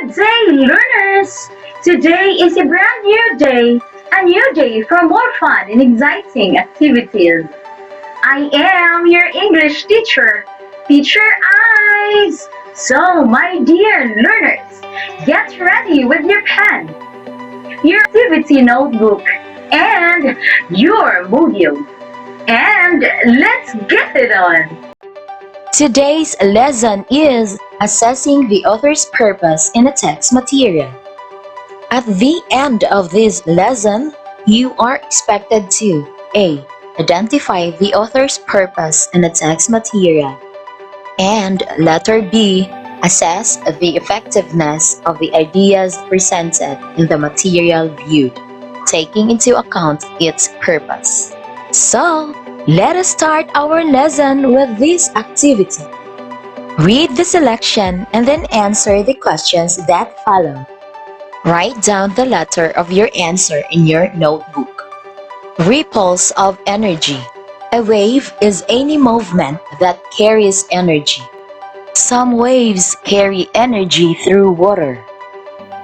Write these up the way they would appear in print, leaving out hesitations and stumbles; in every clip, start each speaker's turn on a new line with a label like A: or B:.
A: Good day, learners! Today is a brand new day for more fun and exciting activities. I am your English teacher, Teacher Eyes. So, my dear learners, get ready with your pen, your activity notebook, and your module. And let's get it on!
B: Today's lesson is assessing the author's purpose in a text material. At the end of this lesson, you are expected to A. Identify the author's purpose in the text material, and letter B. Assess the effectiveness of the ideas presented in the material viewed, taking into account its purpose. So, let us start our lesson with this activity. Read the selection and then answer the questions that follow. Write down the letter of your answer in your notebook. Ripples of energy. A wave is any movement that carries energy. Some waves carry energy through water.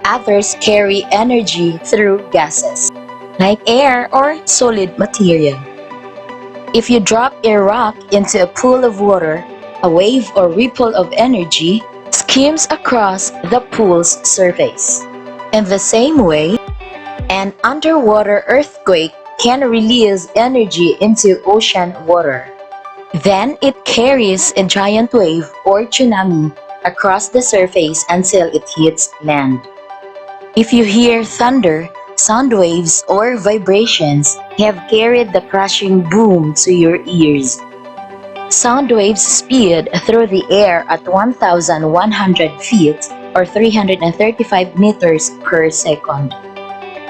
B: Others carry energy through gases, like air or solid material. If you drop a rock into a pool of water, a wave or ripple of energy skims across the pool's surface. In the same way, an underwater earthquake can release energy into ocean water. Then it carries a giant wave or tsunami across the surface until it hits land. If you hear thunder, sound waves or vibrations have carried the crashing boom to your ears. Sound waves speed through the air at 1,100 feet or 335 meters per second.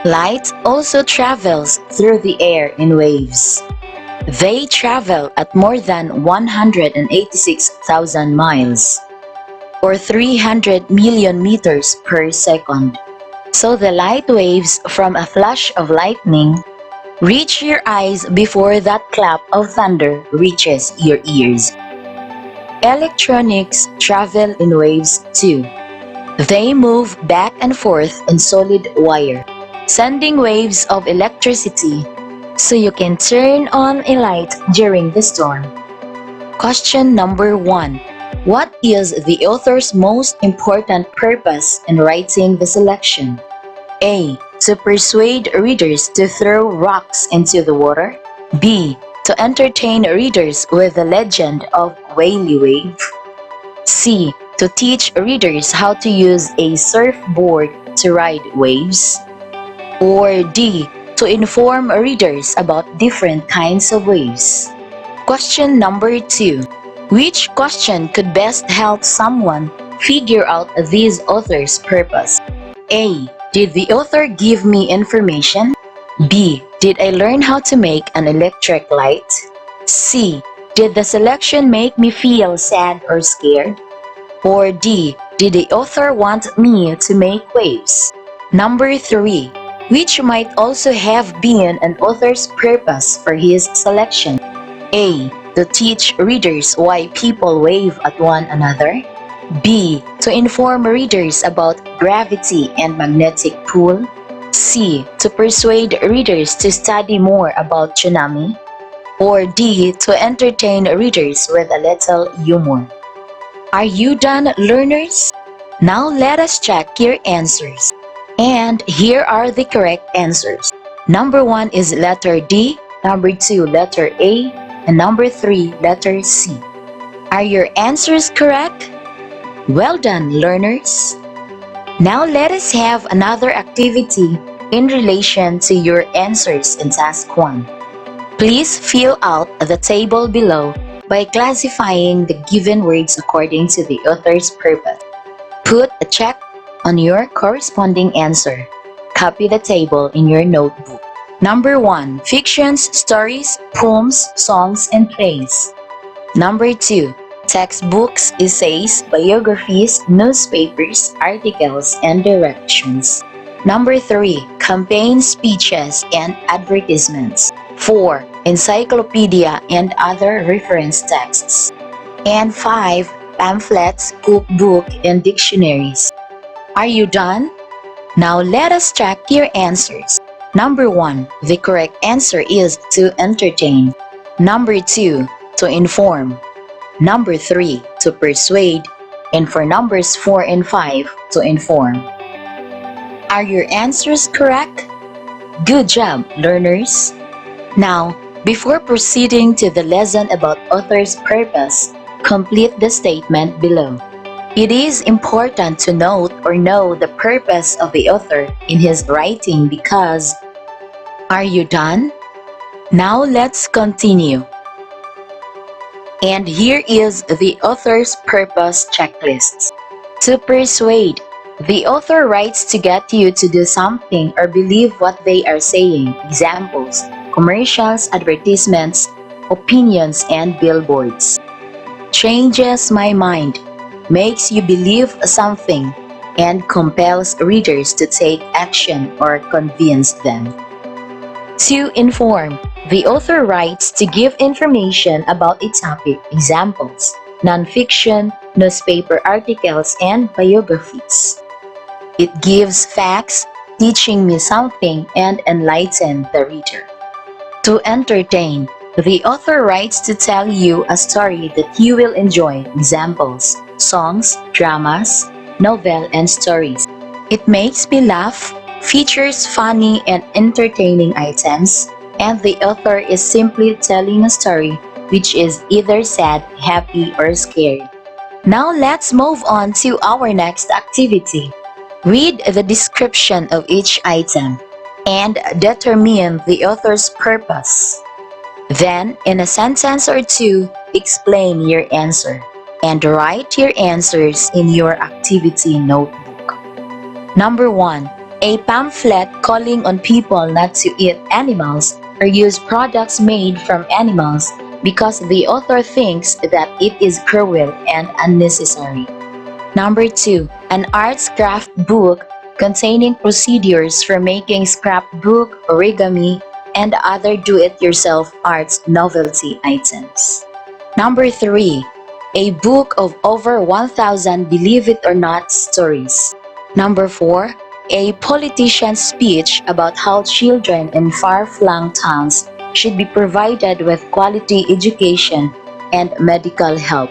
B: Light also travels through the air in waves. They travel at more than 186,000 miles or 300 million meters per second. So the light waves from a flash of lightning reach your eyes before that clap of thunder reaches your ears. Electronics travel in waves too. They move back and forth in solid wire, sending waves of electricity so you can turn on a light during the storm. Question number 1. What is the author's most important purpose in writing the selection? A. To persuade readers to throw rocks into the water. B. To entertain readers with the legend of Whaley Wave. C. To teach readers how to use a surfboard to ride waves. Or D. To inform readers about different kinds of waves. Question number 2. Which question could best help someone figure out this author's purpose? A. Did the author give me information? B. Did I learn how to make an electric light? C. Did the selection make me feel sad or scared? Or D. Did the author want me to make waves? Number 3. Which might also have been an author's purpose for his selection? A. To teach readers why people wave at one another. B. To inform readers about gravity and magnetic pull. C. To persuade readers to study more about tsunami. Or D. To entertain readers with a little humor. Are you done, learners? Now let us check your answers. And here are the correct answers. Number 1 is letter D, number 2 letter A, and number 3 letter C. Are your answers correct? Well done, learners! Now let us have another activity in relation to your answers in task 1. Please fill out the table below by classifying the given words according to the author's purpose. Put a check on your corresponding answer. Copy the table in your notebook. Number 1. Fictions, stories, poems, songs, and plays. Number 2. Textbooks, essays, biographies, newspapers, articles, and directions. Number 3. Campaign speeches and advertisements. 4. Encyclopedia and other reference texts. And 5. Pamphlets, cookbook, and dictionaries. Are you done? Now let us check your answers. Number 1, the correct answer is to entertain. Number 2, to inform. Number 3, to persuade. And for numbers 4 and 5, to inform. Are your answers correct? Good job, learners! Now, before proceeding to the lesson about author's purpose, complete the statement below. It is important to note or know the purpose of the author in his writing because... Are you done? Now let's continue. And here is the author's purpose checklist. To persuade. The author writes to get you to do something or believe what they are saying. Examples: commercials, advertisements, opinions, and billboards. Changes my mind. Makes you believe something and compels readers to take action or convince them. To inform. The author writes to give information about a topic. Examples: nonfiction, newspaper articles, and biographies. It gives facts, teaching me something, and enlighten the reader. To entertain. The author writes to tell you a story that you will enjoy. Examples: songs, dramas, novel, and stories. It makes me laugh, features funny and entertaining items, and the author is simply telling a story which is either sad, happy, or scary. Now let's move on to our next activity. Read the description of each item and determine the author's purpose. Then, in a sentence or two, explain your answer and write your answers in your activity notebook. Number 1. A pamphlet calling on people not to eat animals or use products made from animals because the author thinks that it is cruel and unnecessary. Number 2. An arts craft book containing procedures for making scrapbook, origami, and other do-it-yourself arts novelty items. Number 3. A book of over 1,000 believe it or not stories. Number 4. A politician's speech about how children in far-flung towns should be provided with quality education and medical help.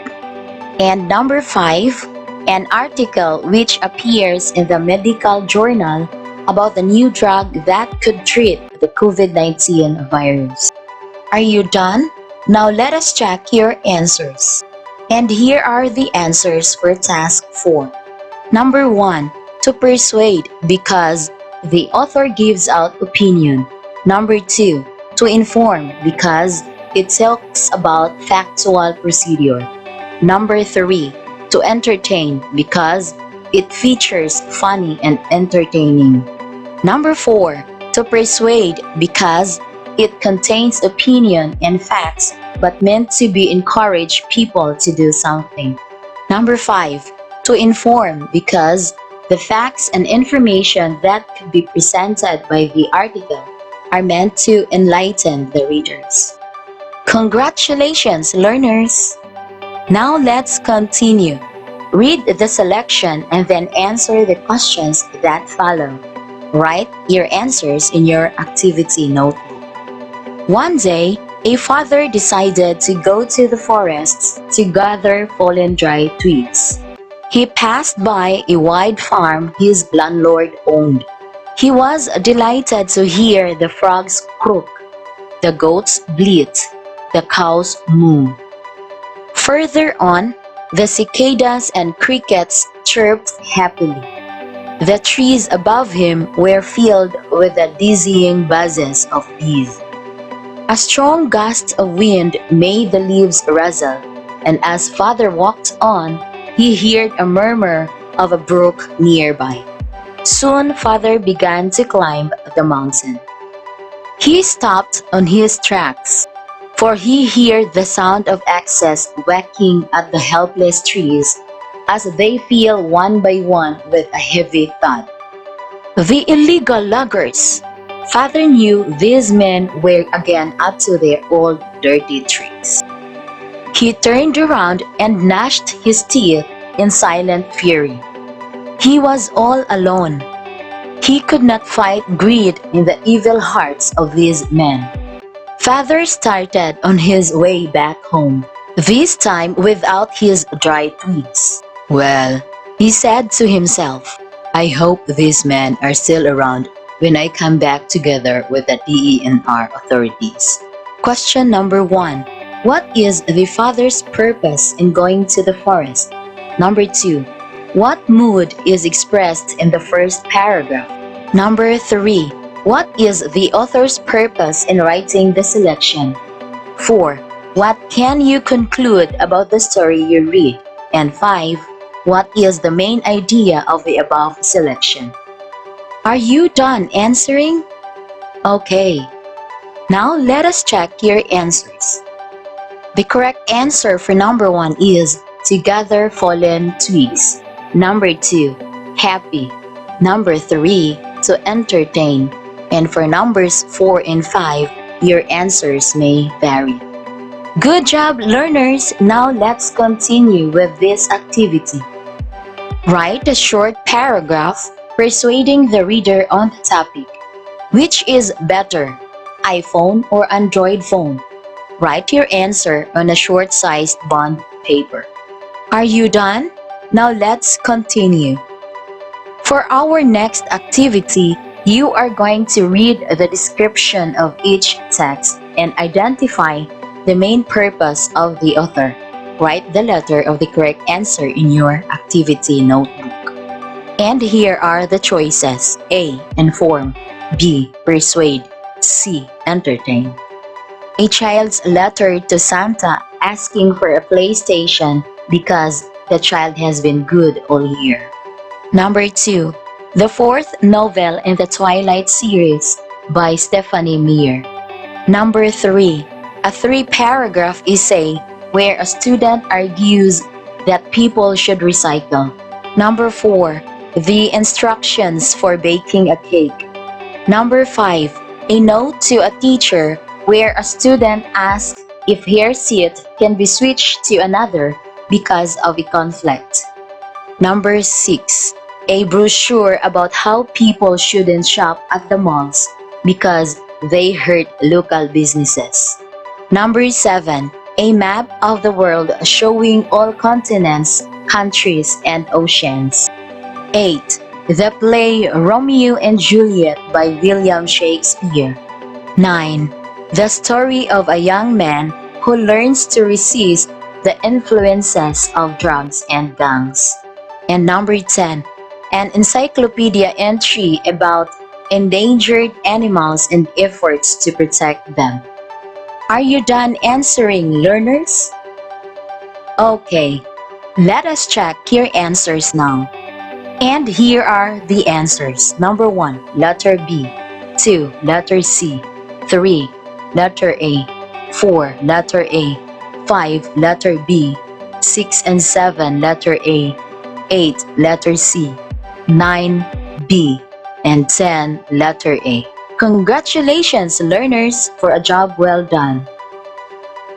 B: And number 5. An article which appears in the medical journal about the new drug that could treat the COVID-19 virus. Are you done? Now let us check your answers. And here are the answers for task 4. Number 1. To persuade because the author gives out opinion. Number 2. To inform because it talks about factual procedure. Number 3. To entertain because it features funny and entertaining. Number 4. To persuade because it contains opinion and facts but meant to be encourage people to do something. Number 5. To inform because the facts and information that could be presented by the article are meant to enlighten the readers. Congratulations, learners! Now let's continue. Read the selection and then answer the questions that follow. Write your answers in your activity notebook. One day, a father decided to go to the forests to gather fallen dry twigs. He passed by a wide farm his landlord owned. He was delighted to hear the frogs croak, the goats bleat, the cows moo. Further on, the cicadas and crickets chirped happily. The trees above him were filled with the dizzying buzzes of bees. A strong gust of wind made the leaves rustle, and as father walked on, he heard a murmur of a brook nearby. Soon father began to climb the mountain. He stopped on his tracks, for he heard the sound of axes whacking at the helpless trees as they fell one by one with a heavy thud. The illegal loggers! Father knew these men were again up to their old dirty tricks. He turned around and gnashed his teeth in silent fury. He was all alone. He could not fight greed in the evil hearts of these men. Father started on his way back home, this time without his dry twigs. Well, he said to himself, I hope these men are still around when I come back together with the DENR authorities. Question number 1. What is the father's purpose in going to the forest? Number 2. What mood is expressed in the first paragraph? Number 3. What is the author's purpose in writing the selection? 4. What can you conclude about the story you read? And 5. What is the main idea of the above selection? Are you done answering? Okay. Now let us check your answers. The correct answer for number 1 is to gather fallen twigs. Number 2, happy. Number 3, to entertain. And for numbers 4 and 5, your answers may vary. Good job, learners! Now let's continue with this activity. Write a short paragraph persuading the reader on the topic. Which is better, iPhone or Android phone? Write your answer on a short-sized bond paper. Are you done? Now let's continue. For our next activity, you are going to read the description of each text and identify the main purpose of the author. Write the letter of the correct answer in your activity notebook. And here are the choices. A. Inform. B. Persuade. C. Entertain. A child's letter to Santa asking for a PlayStation because the child has been good all year. Number 2. The fourth novel in the Twilight series by Stephanie Meyer. Number 3. A 3-paragraph essay where a student argues that people should recycle. Number 4. The instructions for baking a cake. Number 5. A note to a teacher where a student asks if her seat can be switched to another because of a conflict. Number 6. A brochure about how people shouldn't shop at the malls because they hurt local businesses. Number 7. A map of the world showing all continents, countries, and oceans. 8. The play Romeo and Juliet by William Shakespeare. 9. The story of a young man who learns to resist the influences of drugs and gangs. And number 10. An encyclopedia entry about endangered animals and efforts to protect them. Are you done answering, learners? Okay, let us check your answers now. And here are the answers. Number 1, letter B. 2, letter C. 3, letter A. 4, letter A. 5, letter B. 6 and 7, letter A. 8, letter C. 9, B. And 10, letter A. Congratulations, learners, for a job well done.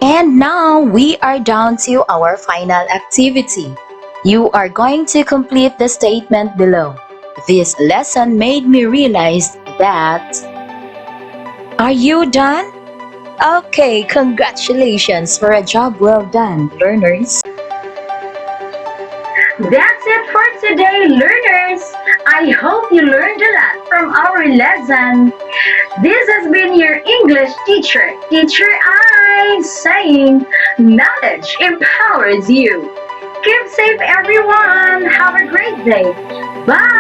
B: And now we are down to our final activity. You are going to complete the statement below. This lesson made me realize that... Are you done? Okay, congratulations for a job well done, learners.
A: That's it for today, learners. I hope you learned a lot from our lesson. This has been your English teacher, Teacher I, saying knowledge empowers you. Keep safe, everyone. Have a great day. Bye.